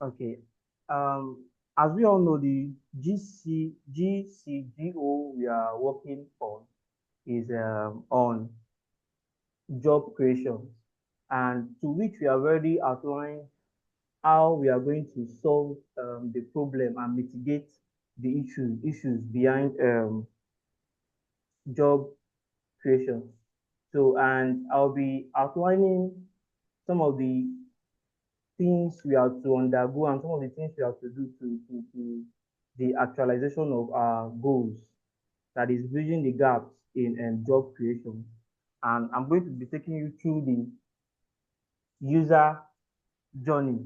Okay. As we all know, the GCGO we are working on is on job creation, and to which we have already outlined how we are going to solve the problem and mitigate the issues behind job creation. So, and I'll be outlining some of the things we have to undergo and some of the things we have to do to the actualization of our goals, that is bridging the gaps in job creation. And I'm going to be taking you through the user journey,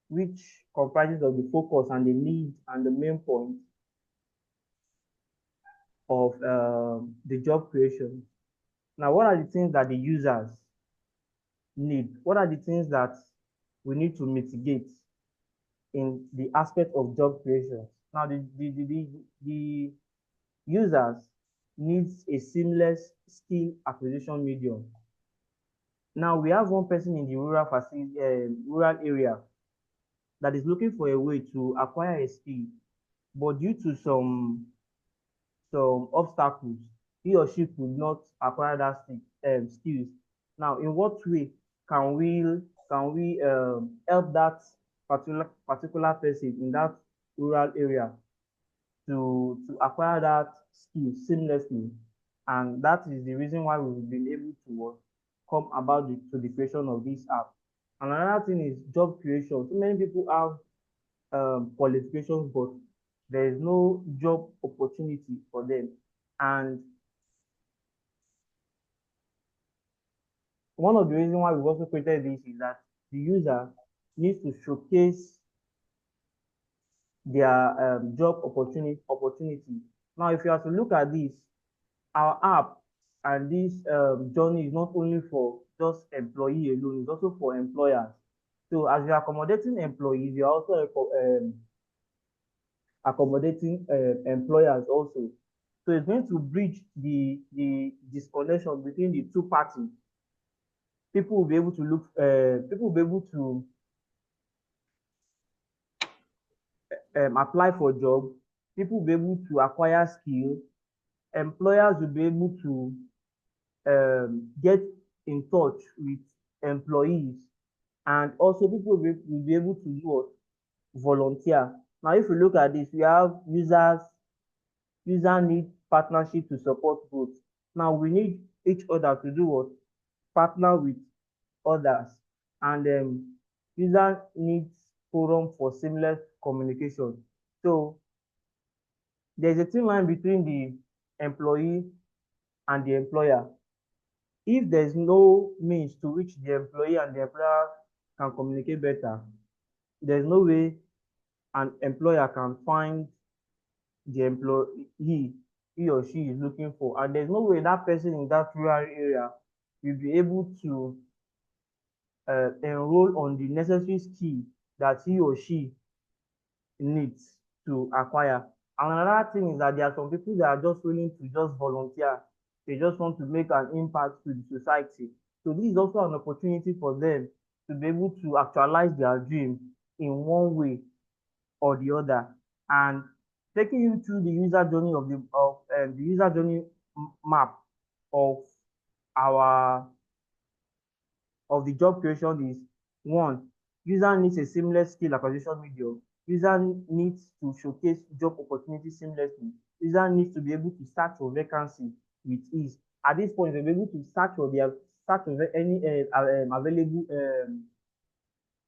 which comprises of the focus and the need and the main point of the job creation. Now, what are the things that the users need? What are the things that we need to mitigate in the aspect of job creation? Now, the users needs a seamless skill acquisition medium. Now, we have one person in the rural area that is looking for a way to acquire a skill, but due to some obstacles, he or she could not acquire that skills. Now, in what way can we help that particular person in that rural area to acquire that skill seamlessly? And that is the reason why we've been able to come about to the creation of this app. And another thing is job creation. So many people have qualifications, but there is no job opportunity for them. And one of the reasons why we've also created this is that the user needs to showcase their job opportunity. Now, if you have to look at this, our app and this journey is not only for just employee alone, it's also for employers. So as you're accommodating employees, you're also accommodating employers also. So it's going to bridge the disconnection between the two parties. People will be able to people will be able to apply for job. People will be able to acquire skill. Employers will be able to get in touch with employees, and also people will be able to do what? Volunteer. Now, if you look at this, we have user need partnership to support growth. Now, we need each other to do what? Partner with others. And user needs forum for seamless communication. So there's a thin line between the employee and the employer. If there's no means to which the employee and the employer can communicate better, there's no way an employer can find the employee he or she is looking for, and there's no way that person in that rural area will be able to enroll on the necessary skill that he or she needs to acquire. And another thing is that there are some people that are just willing to just volunteer. They just want to make an impact to the society. So this is also an opportunity for them to be able to actualize their dream in one way or the other. And taking you through the user journey the user journey map of our of the job creation is: one, user needs a seamless skill acquisition medium. User needs to showcase job opportunities seamlessly. User needs to be able to search for vacancy with ease. At this point, they'll be able to search for any available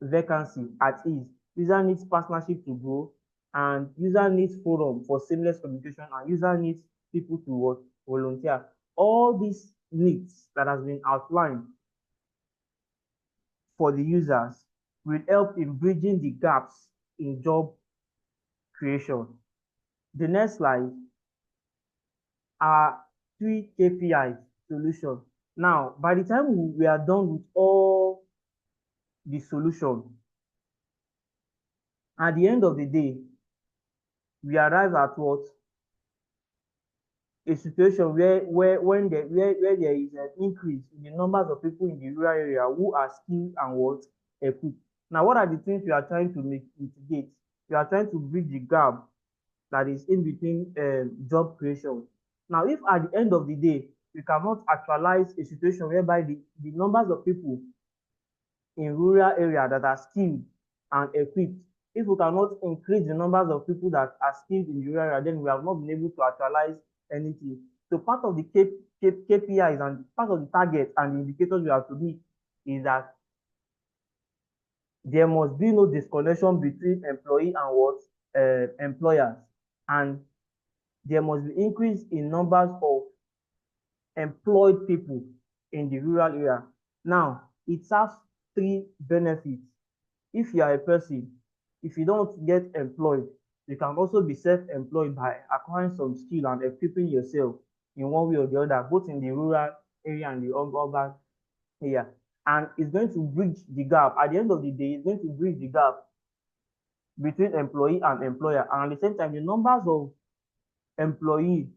vacancy at ease. User needs partnership to grow, and user needs forum for seamless communication, and user needs people to volunteer. All these needs that has been outlined for the users will help in bridging the gaps in job creation. The next slide are three KPI solution. Now, by the time we are done with all the solution, at the end of the day, we arrive at what? A situation where there is an increase in the numbers of people in the rural area who are skilled and what? Equipped. Now, what are the things we are trying to mitigate? We are trying to bridge the gap that is in between job creation. Now, if at the end of the day, we cannot actualize a situation whereby the numbers of people in rural area that are skilled and equipped, if we cannot increase the numbers of people that are skilled in the rural area, then we have not been able to actualize anything. So part of the KPIs and part of the targets and the indicators we have to meet is that there must be no disconnection between employee and what employers, and there must be increase in numbers of employed people in the rural area. Now, it has three benefits. If you are a person, if you don't get employed, you can also be self-employed by acquiring some skill and equipping yourself in one way or the other, both in the rural area and the urban area. And it's going to bridge the gap. At the end of the day, it's going to bridge the gap between employee and employer. And at the same time, the numbers of employee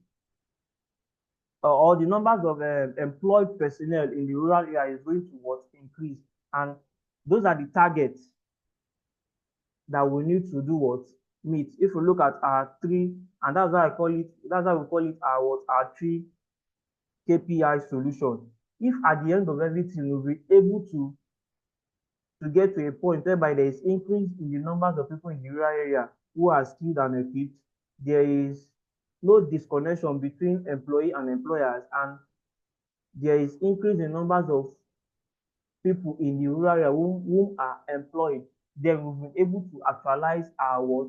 or the numbers of employed personnel in the rural area is going to what increase. And those are the targets that we need to do what meet. If we look at our three, and that's why I call it, that's why we call it our what our three KPI solution. If at the end of everything we'll be able to get to a point whereby there is increase in the numbers of people in the rural area who are skilled and equipped, there is no disconnection between employee and employers, and there is increase in numbers of people in the rural area who are employed, then we've been able to actualize our what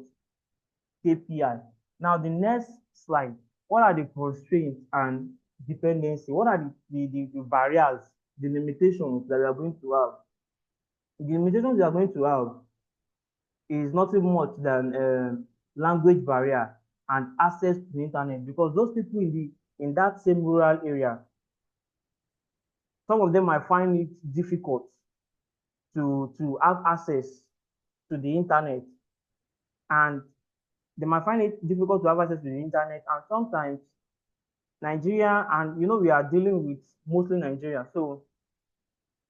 KPI. Now, the next slide, what are the constraints and dependency? What are the barriers, the limitations that we are going to have? The limitations we are going to have is nothing much than language barrier and access to the internet, because those people in that same rural area, some of them might find it difficult to have access to the internet, and they might find it difficult to have access to the internet. And sometimes Nigeria, and we are dealing with mostly Nigeria, so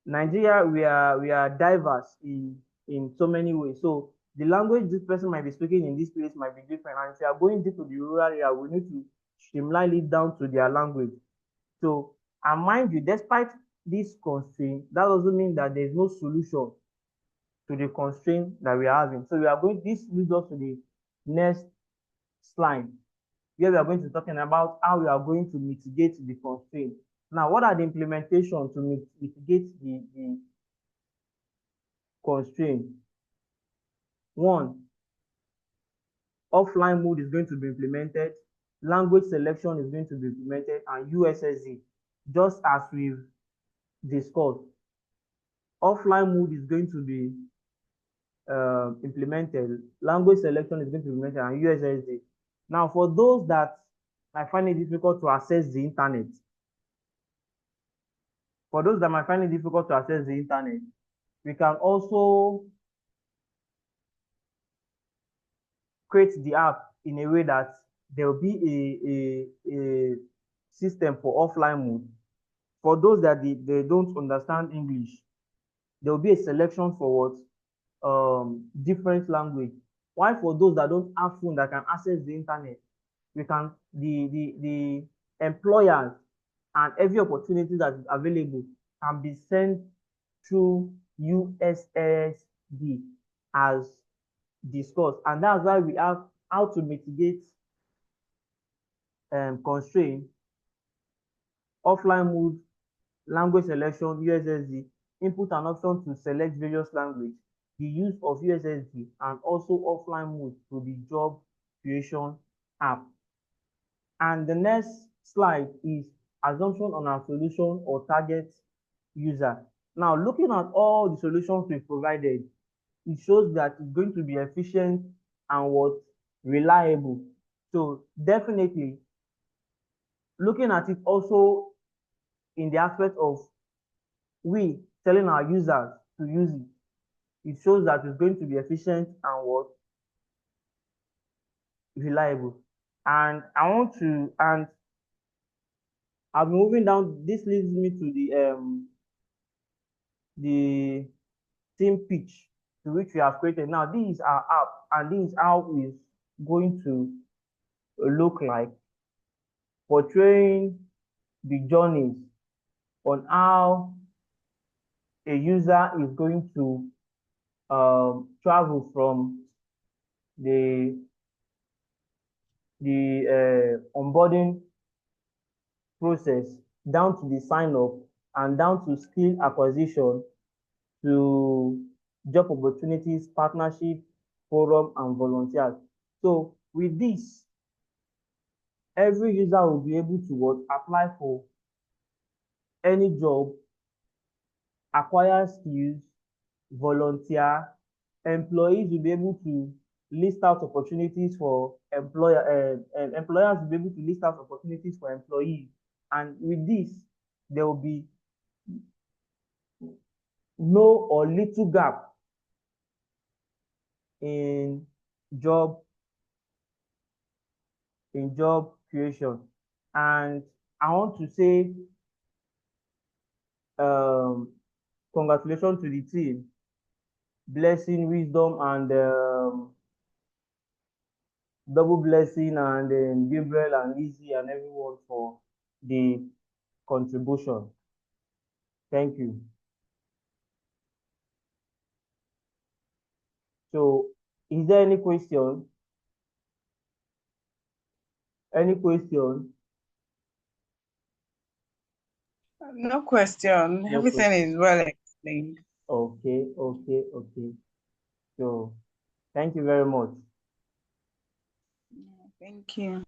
Nigeria, we are diverse in so many ways. So the language this person might be speaking in this place might be different, and if you are going deep to the rural area, we need to streamline it down to their language. So, and mind you, despite this constraint, that doesn't mean that there's no solution to the constraint that we are having. So this leads us to the next slide, where we are going to be talking about how we are going to mitigate the constraint. Now, what are the implementations to mitigate the constraint? One, offline mode is going to be implemented, language selection is going to be implemented, and USSD, just as we've discussed. Offline mode is going to be implemented, language selection is going to be implemented, and USSD. Now, for those that might find it difficult to access the internet, we can also create the app in a way that there will be a system for offline mode. For those that they don't understand English, there will be a selection for what different language. While for those that don't have phone that can access the internet, we can the employers and every opportunity that is available can be sent through USSD as discussed. And that's why we have how to mitigate constraint, offline mode, language selection, USSD, input an option to select various language, the use of USSD, and also offline mode to the job creation app. And the next slide is assumption on our solution or target user. Now, looking at all the solutions we've provided, it shows that it's going to be efficient and what reliable. So definitely looking at it also in the aspect of we telling our users to use it shows that it's going to be efficient and what reliable. And I'll be moving down. This leads me to the team pitch. to which we have created. Now, this is our app, and this is how it's going to look like, portraying the journeys on how a user is going to travel from the onboarding process down to the sign up and down to skill acquisition to job opportunities, partnership, forum, and volunteers. So with this, every user will be able to what, apply for any job, acquire skills, volunteer. Employees will be able to list out opportunities for employers will be able to list out opportunities for employees. And with this, there will be no or little gap in job creation. And I want to say congratulations to the team, blessing, wisdom, and double blessing, and Gabriel and Lizzie and everyone for the contribution. Thank you. So, is there any question? Any question? No question. No Everything question. is well explained. Okay. So, thank you very much. Thank you.